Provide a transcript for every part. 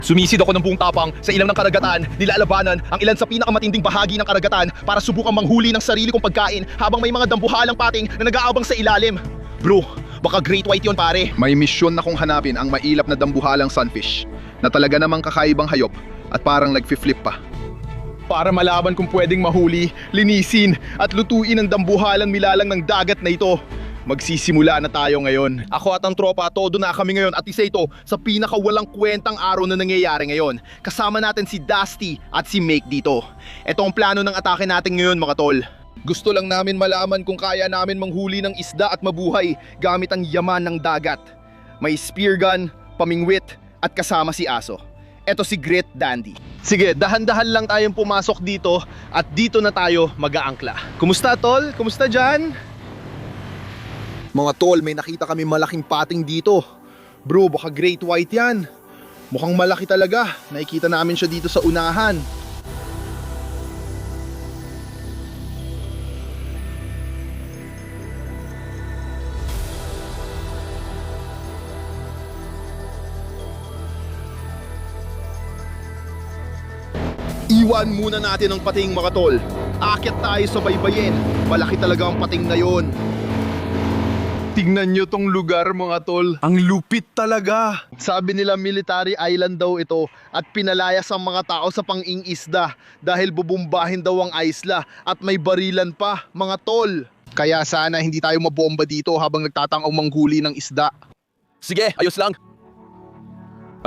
Sumisid ako ng buong tapang sa ilang ng karagatan, nilalabanan ang ilan sa pinakamatinding bahagi ng karagatan para subukang manghuli ng sarili kong pagkain habang may mga dambuhalang pating na nag-aabang sa ilalim. Bro, baka great white yon pare. May misyon na kong hanapin ang mailap na dambuhalang sunfish na talaga namang kakaibang hayop at parang nagfi-flip pa. Para malaman kung pwedeng mahuli, linisin at lutuin ang dambuhalang milalang ng dagat na ito. Magsisimula na tayo ngayon. Ako at ang tropa, todo na kami ngayon at isa ito sa pinakawalang kwentang araw na nangyayari ngayon. Kasama natin si Dusty at si Make dito. Ito ang plano ng atake natin ngayon mga tol. Gusto lang namin malaman kung kaya namin manghuli ng isda at mabuhay gamit ang yaman ng dagat. May spear gun, pamingwit at kasama si Aso. Ito si Grit Dandy. Sige, dahan-dahan lang tayong pumasok dito at dito na tayo mag-aangkla. Kumusta tol? Kumusta dyan? Mga tol, may nakita kami malaking pating dito. Bro, baka great white yan. Mukhang malaki talaga. Nakikita namin siya dito sa unahan. Iwan muna natin ang pating mga tol. Aakyat tayo sa baybayin. Malaki talaga ang pating na yon. Tingnan nyo tong lugar mga tol. Ang lupit talaga. Sabi nila military island daw ito at pinalayas ang mga tao sa pang-ingisda dahil bubumbahin daw ang isla at may barilan pa mga tol. Kaya sana hindi tayo mabomba dito habang nagtatangong manghuli ng isda. Sige, ayos lang.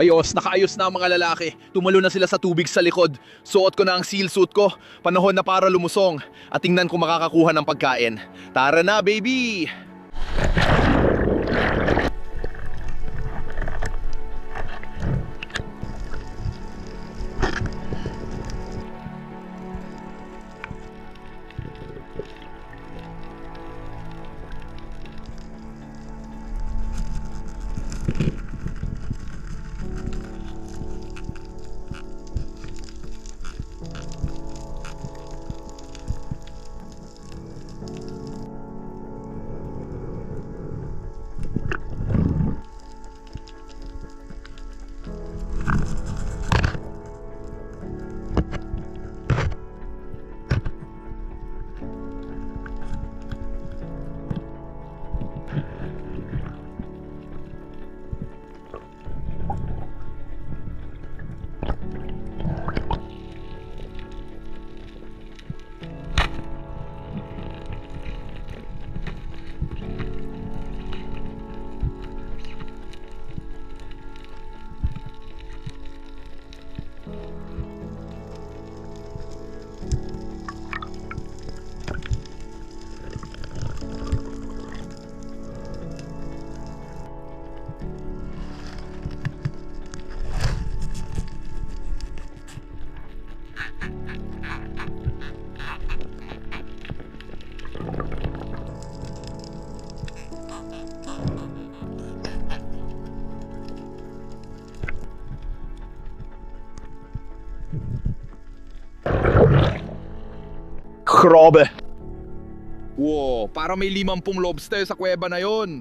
Ayos, nakaayos na ang mga lalaki. Tumalo na sila sa tubig sa likod. Suot ko na ang seal suit ko. Panahon na para lumusong. At tingnan kung makakakuha ng pagkain. Tara na baby! Grabe! Wow, parang may 50 lobster sa kuweba na yon.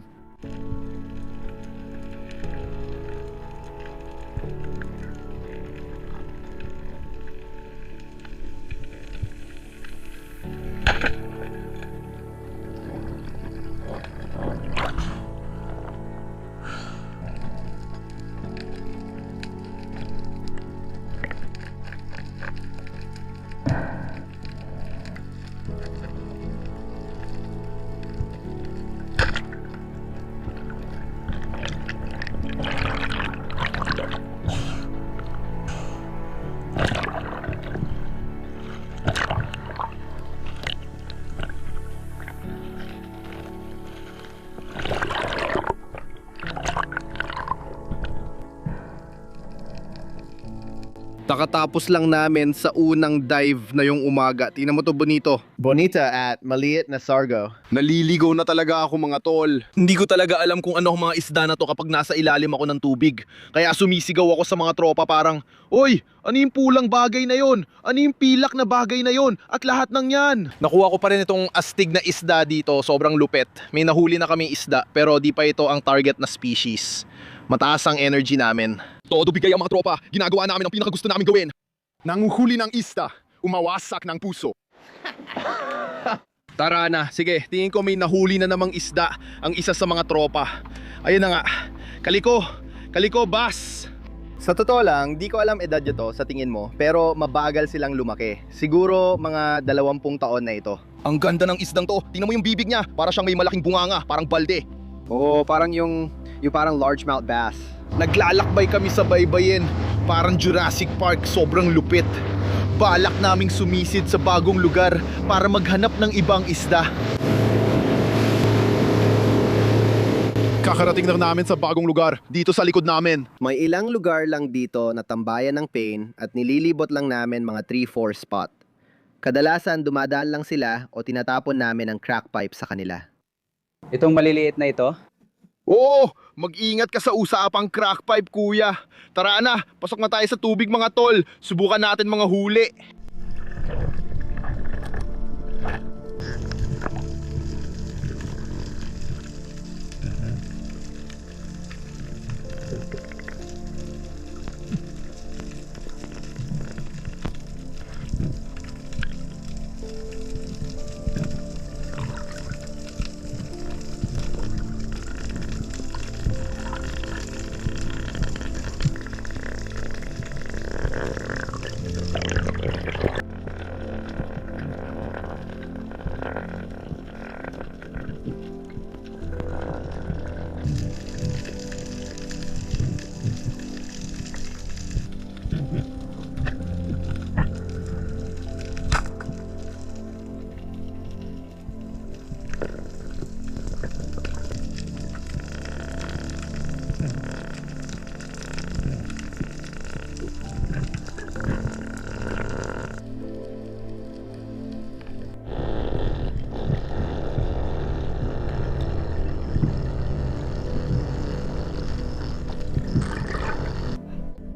Nakatapos lang namin sa unang dive na yung umaga. Tingnan mo to, bonito. Bonita at maliit na sargo. Naliligaw na talaga ako mga tol. Hindi ko talaga alam kung ano ang mga isda na to kapag nasa ilalim ako ng tubig. Kaya sumisigaw ako sa mga tropa parang, "Oy, ano yung pulang bagay na yon? Ano yung pilak na bagay na yon? At lahat ng yan." Nakuha ko pa rin itong astig na isda dito, sobrang lupet. May nahuli na kami isda pero di pa ito ang target na species. Mataas ang energy namin. Todo bigay ang mga tropa. Ginagawa namin ang pinakagusto namin gawin. Nanguhuli ng isda, umawasak ng puso. Tara na, sige, tingin ko may nahuli na namang isda ang isa sa mga tropa. Ayun na nga, Kaliko, Bas! Sa totoo lang, di ko alam edad nyo to sa tingin mo, pero mabagal silang lumaki. Siguro mga 20 taon na ito. Ang ganda ng isdang to, tingnan mo yung bibig niya, para siyang may malaking bunganga, parang balde. Oo, parang yung parang largemouth bass. Naglalakbay kami sa baybayin, parang Jurassic Park, sobrang lupit. Balak naming sumisid sa bagong lugar para maghanap ng ibang isda. Kakarating na namin sa bagong lugar, dito sa likod namin. May ilang lugar lang dito na tambayan ng pain at nililibot lang namin mga 3-4 spot. Kadalasan dumadaan lang sila o tinatapon namin ang crack pipe sa kanila. Itong maliliit na ito? Oo, mag-ingat ka sa usapang crack pipe, kuya. Tara na, pasok na tayo sa tubig mga tol. Subukan natin mga huli.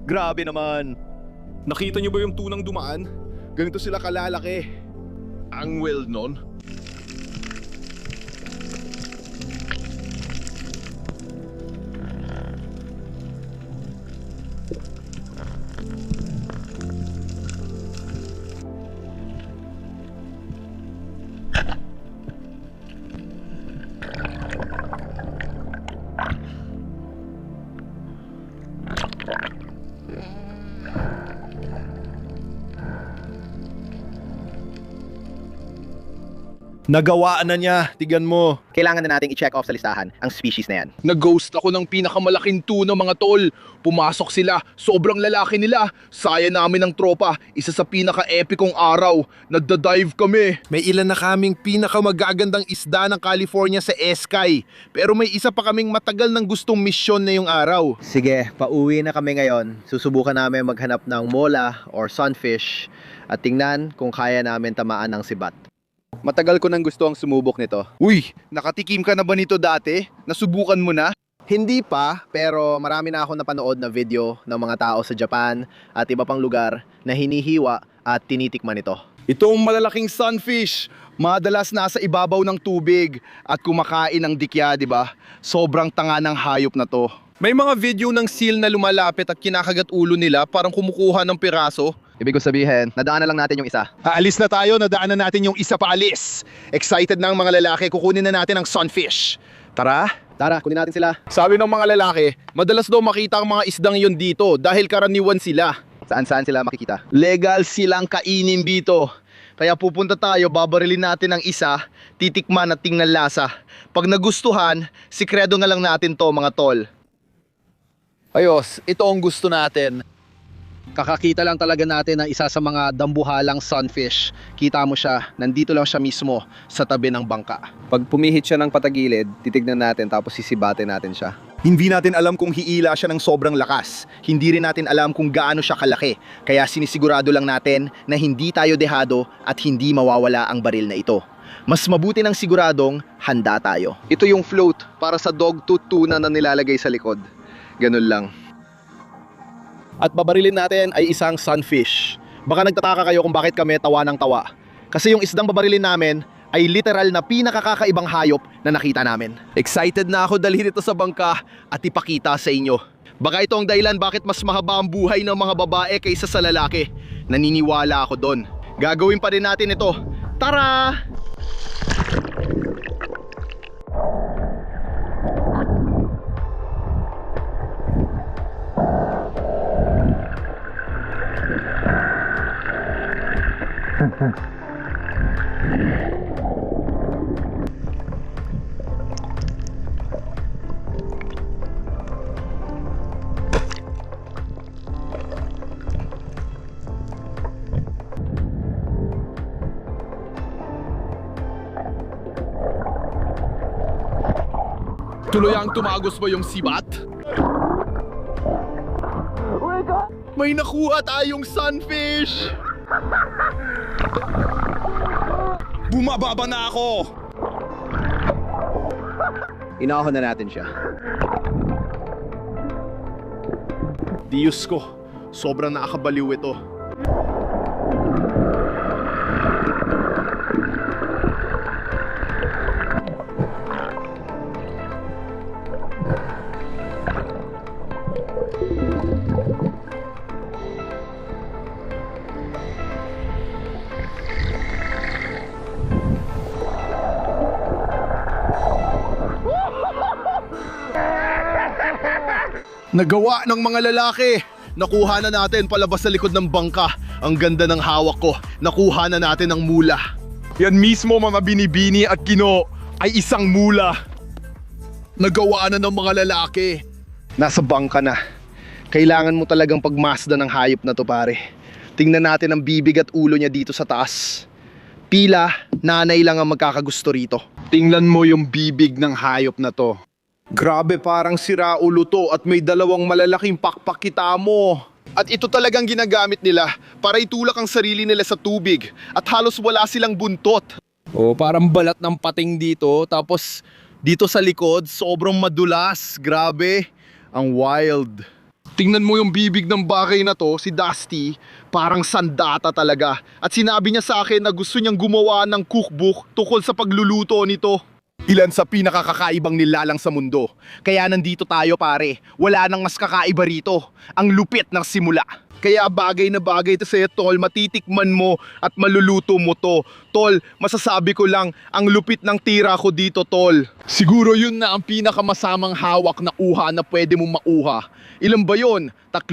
Grabe naman. Nakita niyo ba yung tunang dumaan? Ganito sila kalalaki. Ang well nun. Nagawaan na niya, tigan mo. Kailangan na nating i-check off sa listahan ang species na yan. Nag-ghost ako ng pinakamalaking tuna mga tol. Pumasok sila, sobrang lalaki nila. Saya namin ng tropa, isa sa pinaka-epicong araw. Nagda-dive kami. May ilan na kaming pinakamagagandang isda ng California sa Eskay. Pero may isa pa kaming matagal ng gustong misyon na yung araw. Sige, pauwi na kami ngayon. Susubukan namin maghanap ng mola or sunfish at tingnan kung kaya namin tamaan ng sibat. Matagal ko nang gusto ang sumubok nito. Uy, nakatikim ka na ba nito dati? Nasubukan mo na? Hindi pa, pero marami na ako napanood na video ng mga tao sa Japan at iba pang lugar na hinihiwa at tinitikman ito. Itong malalaking sunfish, madalas nasa ibabaw ng tubig at kumakain ng dikya, di ba? Sobrang tanga ng hayop na to. May mga video ng seal na lumalapit at kinakagat ulo nila parang kumukuha ng piraso. Ibig ko sabihin, nadaanan lang natin yung isa. Aalis na tayo, nadaanan natin yung isa pa alis. Excited na ang mga lalaki, kukunin na natin ang sunfish. Tara! Tara, kunin natin sila. Sabi ng mga lalaki, madalas daw makita ang mga isdang yun dito dahil karaniwan sila. Saan sila makikita? Legal silang kainin dito. Kaya pupunta tayo, babarilin natin ang isa, titikman at tingnan lasa. Pag nagustuhan, sikredo na lang natin to mga tol. Ayos, ito ang gusto natin. Kakakita lang talaga natin ng isa sa mga dambuhalang sunfish. Kita mo siya, nandito lang siya mismo sa tabi ng bangka. Pag pumihit siya ng patagilid, titignan natin tapos sisibatin natin siya. Hindi natin alam kung hiila siya ng sobrang lakas. Hindi rin natin alam kung gaano siya kalaki. Kaya sinisigurado lang natin na hindi tayo dehado at hindi mawawala ang baril na ito. Mas mabuti ng siguradong handa tayo. Ito yung float para sa dogtooth tuna na nilalagay sa likod. Ganun lang. At babarilin natin ay isang sunfish. Baka nagtataka kayo kung bakit kami tawa ng tawa. Kasi yung isdang babarilin namin ay literal na pinakakakaibang hayop na nakita namin. Excited na ako dalhin ito sa bangka at ipakita sa inyo. Baka ito ang dahilan bakit mas mahaba ang buhay ng mga babae kaysa sa lalaki. Naniniwala ako doon. Gagawin pa rin natin ito. Tara! Tuluyang tumagos mo yung sibat? May nakuha tayong sunfish! Bumababa na ako! Inahon na natin siya. Diyos ko, sobrang nakakabaliw ito. Nagawa ng mga lalaki. Nakuha na natin palabas sa likod ng bangka. Ang ganda ng hawak ko. Nakuha na natin ang mula. Yan mismo mga binibini at kino ay isang mula. Nagawa na ng mga lalaki. Nasa bangka na. Kailangan mo talagang pagmasdan ng hayop na to, pare. Tingnan natin ang bibig at ulo niya dito sa taas. Pila, nanay lang ang magkakagusto rito. Tingnan mo yung bibig ng hayop na to. Grabe, parang sira ulo to at may dalawang malalaking pakpak kita mo. At ito talagang ginagamit nila para itulak ang sarili nila sa tubig at halos wala silang buntot. Oh, parang balat ng pating dito, tapos dito sa likod sobrang madulas. Grabe, ang wild. Tingnan mo yung bibig ng bagay na to, si Dusty, parang sandata talaga. At sinabi niya sa akin na gusto niyang gumawa ng cookbook tungkol sa pagluluto nito. Ilan sa pinakakakaibang nilalang sa mundo. Kaya nandito tayo, pare. Wala nang mas kakaiba rito. Ang lupit ng simula. Kaya bagay na bagay ito sa'yo, tol. Matitikman mo at maluluto mo to. Tol, masasabi ko lang, ang lupit ng tira ko dito, tol. Siguro yun na ang pinakamasamang hawak na uha na pwede mong mauha. Ilan ba yun? 3?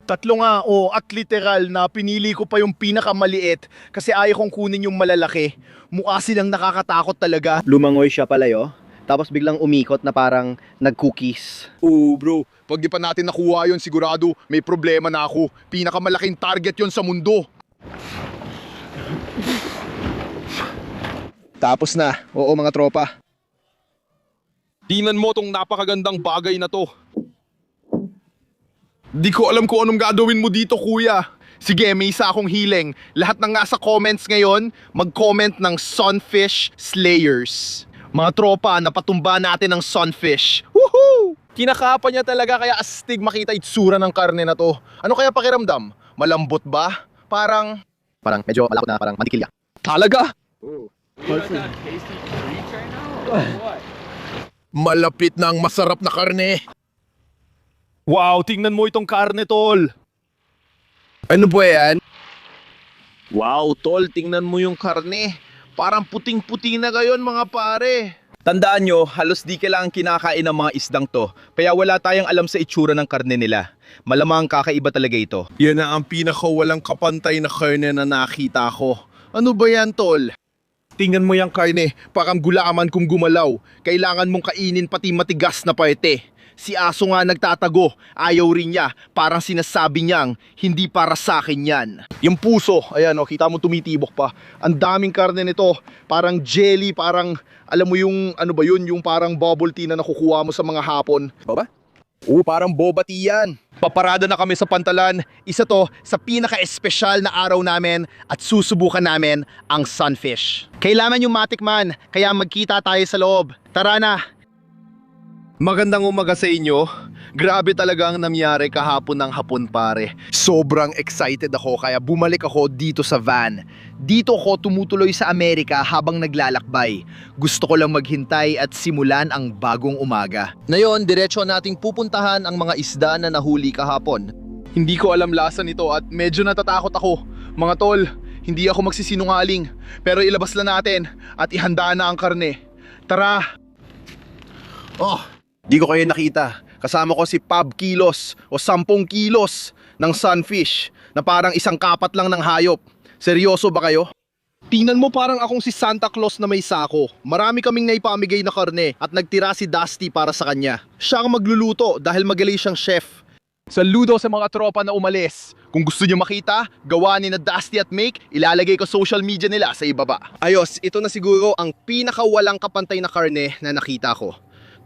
3 nga, at literal na pinili ko pa yung pinakamaliit kasi ayaw kong kunin yung malalaki. Mukha silang nakakatakot talaga. Lumangoy siya palayo, tapos biglang umikot na parang nag-cookies. Oo bro, pag di pa natin nakuha yun sigurado may problema na ako. Pinakamalaking target yun sa mundo. Tapos na, oo mga tropa. Tingnan mo tong napakagandang bagay na to. Di ko alam kung anong gagawin mo dito, kuya. Sige, may isa akong hiling. Lahat ng nasa comments ngayon, mag-comment ng Sunfish Slayers. Mga tropa, napatumba natin ang sunfish. Woohoo! Kinakapa niya talaga kaya astig makita itsura ng karne na to. Ano kaya pakiramdam? Malambot ba? Parang Medyo malakot na parang mantikilya. talaga? Malapit na ang masarap na karne. Wow, tingnan mo itong karne, tol. Ano ba yan? Wow, tol, tingnan mo yung karne. Parang puting-puti na gayon, mga pare. Tandaan nyo, halos di kailangan kinakain ng mga isdang to. Kaya wala tayong alam sa itsura ng karne nila. Malamang kakaiba talaga ito. Yan na ang pinakawalang kapantay na karne na nakita ko. Ano ba yan, tol? Tingnan mo yung karne, parang gulaman kung gumalaw. Kailangan mong kainin pati matigas na parte. Si aso nga nagtatago, ayaw rin niya, parang sinasabi niyang, hindi para sa akin yan. Yung puso, ayan o, kita mo tumitibok pa. Ang daming karne nito, parang jelly, parang, alam mo yung, ano ba yun, yung parang bubble tea na nakukuha mo sa mga hapon. Baba? Oo, parang boba tea yan. Paparada na kami sa Pantalan. Isa to sa pinaka-espesyal na araw namin at susubukan namin ang sunfish. Kailangan yung matikman, kaya magkita tayo sa loob. Tara na! Magandang umaga sa inyo. Grabe talaga ang nangyari kahapon ng hapon pare. Sobrang excited ako kaya bumalik ako dito sa van. Dito ako tumutuloy sa Amerika habang naglalakbay. Gusto ko lang maghintay at simulan ang bagong umaga. Ngayon, diretso nating pupuntahan ang mga isda na nahuli kahapon. Hindi ko alam lasa nito at medyo natatakot ako. Mga tol, hindi ako magsisinungaling. Pero ilabas lang natin at ihanda na ang karne. Tara! Oh, di ko kayo nakita. Kasama ko si Pab Kilos o 10 kilos ng sunfish na parang isang kapat lang ng hayop. Seryoso ba kayo? Tingnan mo parang akong si Santa Claus na may sako. Marami kaming naipamigay na karne at nagtira si Dusty para sa kanya. Siya ang magluluto dahil magaling siyang chef. Saludo sa mga tropa na umalis. Kung gusto niyo makita, gawa ni na Dusty at Make, ilalagay ko social media nila sa ibaba. Ayos, ito na siguro ang pinakawalang kapantay na karne na nakita ko.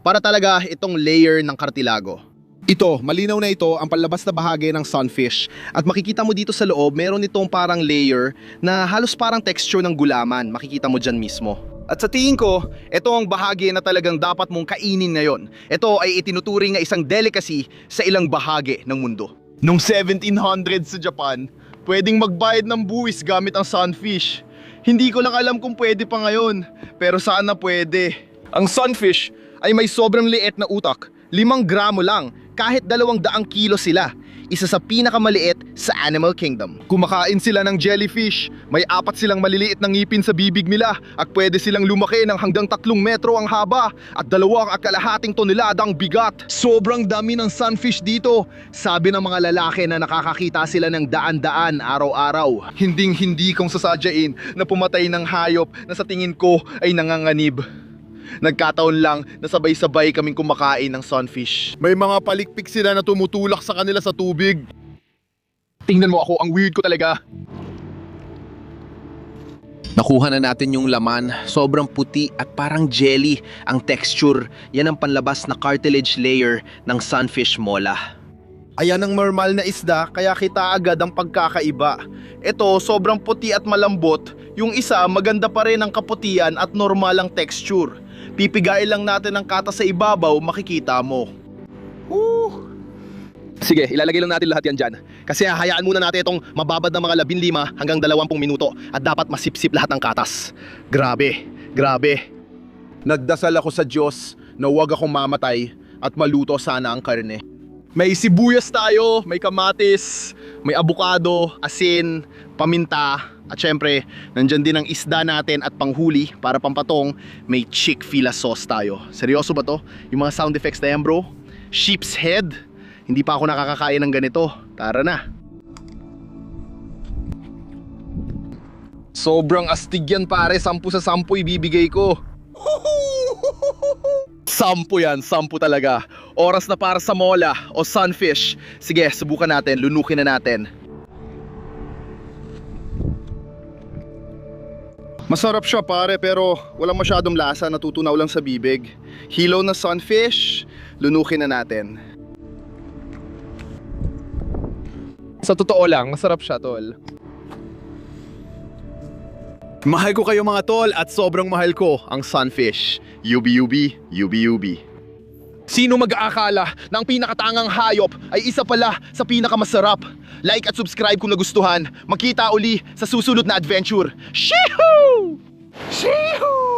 Para talaga itong layer ng kartilago. Ito, malinaw na ito ang palabas na bahagi ng sunfish. At makikita mo dito sa loob, meron itong parang layer na halos parang texture ng gulaman. Makikita mo dyan mismo. At sa tingin ko, ito ang bahagi na talagang dapat mong kainin ngayon. Ito ay itinuturing na isang delicacy sa ilang bahagi ng mundo. Noong 1700s sa Japan, pwedeng magbayad ng buwis gamit ang sunfish. Hindi ko lang alam kung pwede pa ngayon, pero sana pwede. Ang sunfish ay may sobrang liit na utak, 5 gramo lang, kahit 200 kilo sila. Isa sa pinakamaliit sa Animal Kingdom. Kumakain sila ng jellyfish, may 4 silang maliliit na ngipin sa bibig nila at pwede silang lumaki ng hanggang 3 metro ang haba at 2.25 tonelada ang bigat. Sobrang dami ng sunfish dito. Sabi ng mga lalaki na nakakakita sila ng daan-daan araw-araw. Hinding-hindi kong sasadyain na pumatay ng hayop na sa tingin ko ay nanganganib. Nagkataon lang na sabay-sabay kaming kumakain ng sunfish. May mga palikpik sila na tumutulak sa kanila sa tubig. Tingnan mo ako, ang weird ko talaga. Nakuha na natin yung laman, sobrang puti at parang jelly ang texture. Yan ang panlabas na cartilage layer ng sunfish mola. Ayan ang normal na isda kaya kita agad ang pagkakaiba. Ito sobrang puti at malambot, yung isa maganda pa rin ang kaputian at normal ang texture. Pipigain lang natin ang kata sa ibabaw, makikita mo. Sige, ilalagay lang natin lahat yan dyan. Kasi hayaan muna natin itong mababad na mga 15 hanggang 20 minuto at dapat masipsip lahat ng katas. Grabe, grabe. Nagdasal ako sa Diyos na huwag akong mamatay at maluto sana ang karne. May sibuyas tayo, may kamatis, may abukado, asin, paminta, at syempre, nandyan din ang isda natin at panghuli para pampatong, may Chick-fil-A sauce tayo. Seryoso ba to? Yung mga sound effects na yan, bro? Sheep's head? Hindi pa ako nakakakain ng ganito. Tara na. Sobrang astig yan pare, 10 sa 10 ibibigay ko. 10 yan, 10 talaga. Oras na para sa mola o sunfish. Sige, subukan natin, lunukin na natin. Masarap siya pare pero walang masyadong lasa, natutunaw lang sa bibig. Hilaw na sunfish, lunukin na natin. Sa totoo lang, masarap siya tol. Mahal ko kayo mga tol at sobrang mahal ko ang sunfish. Yubi-yubi, yubi-yubi. Sino mag-aakala na ang pinakatangang hayop ay isa pala sa pinakamasarap? Like at subscribe kung nagustuhan. Magkita uli sa susunod na adventure. Shihoo! Shihoo!